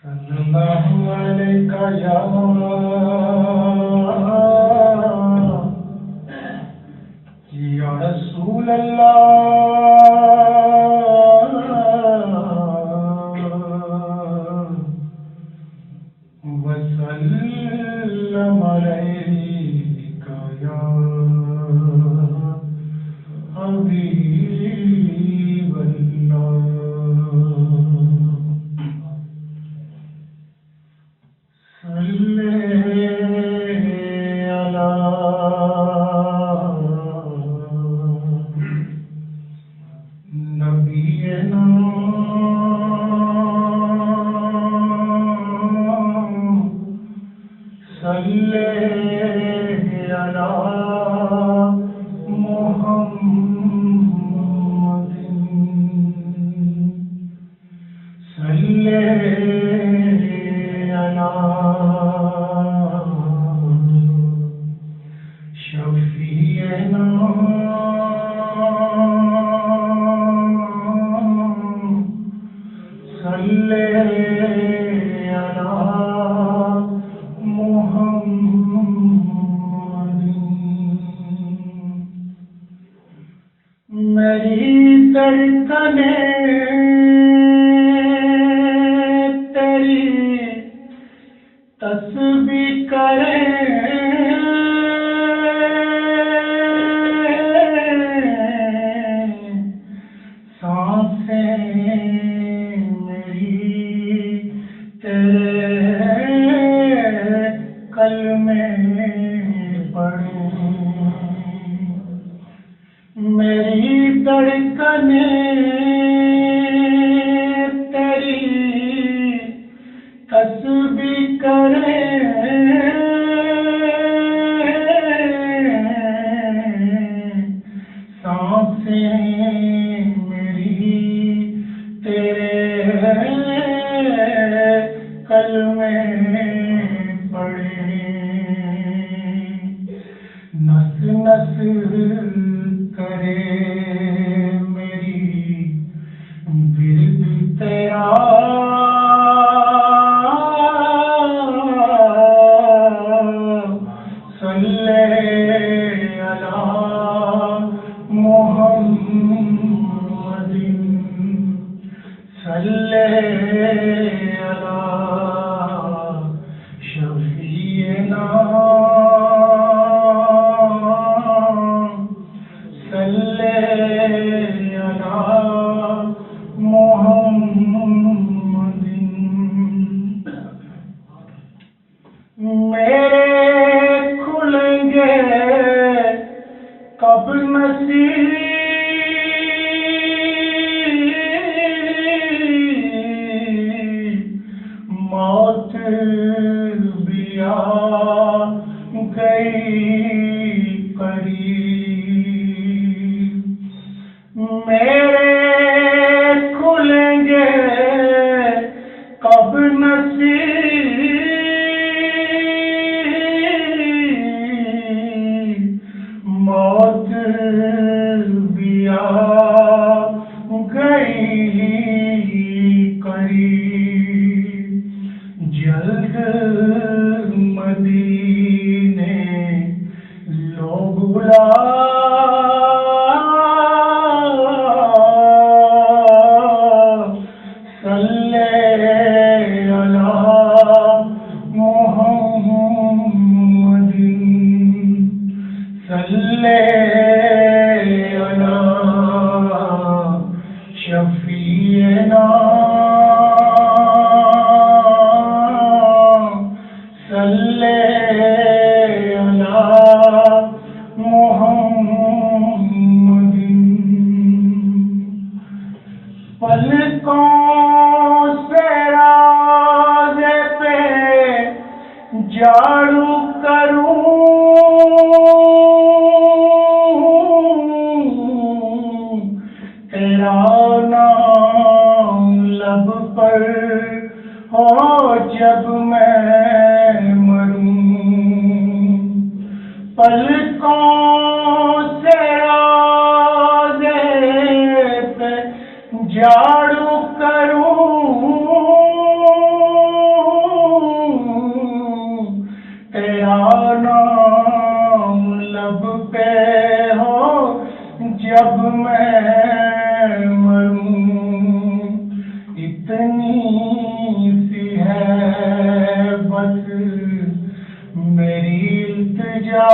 صلی اللہ علیہ یا رسول اللہ وسلم علیک یا حبیب اللہ میری دھڑکنیں تیری تسبیح کریں، سانسیں میری تیرے کلمے پڑھیں، میری دھڑکنیں تیری تسبیح کریں، سانسیں میری تیرے کلمے پڑھیں، نس نس کرے میری ورد تیرا، صلی علی محمد، صلی علی شفیعنا، صلی علی محمد، میرے کھلیں گے کب نصیب، موت بھی آ گئی قریب، میرے کھلیں گے کب نصیب، موت بھی آ گئی قریب، جلد مدینے لوگ بلا، صلی علی محمد، صلی علی شفیعنا، صلی علی محمد، پلکوں سے راز پہ جھاڑو کروں، تیرا نام لب پر ہو جب میں مروں، پلکوں سے راز پہ جھاڑو کروں، اتنی سی ہے بس میری التجا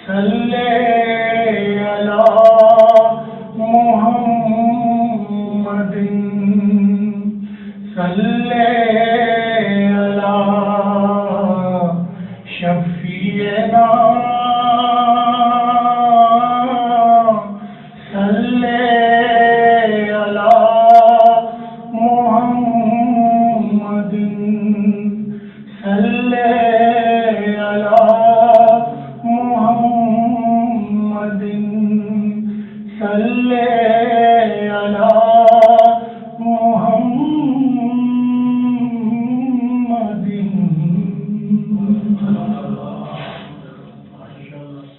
صلی علی محمد صلی علی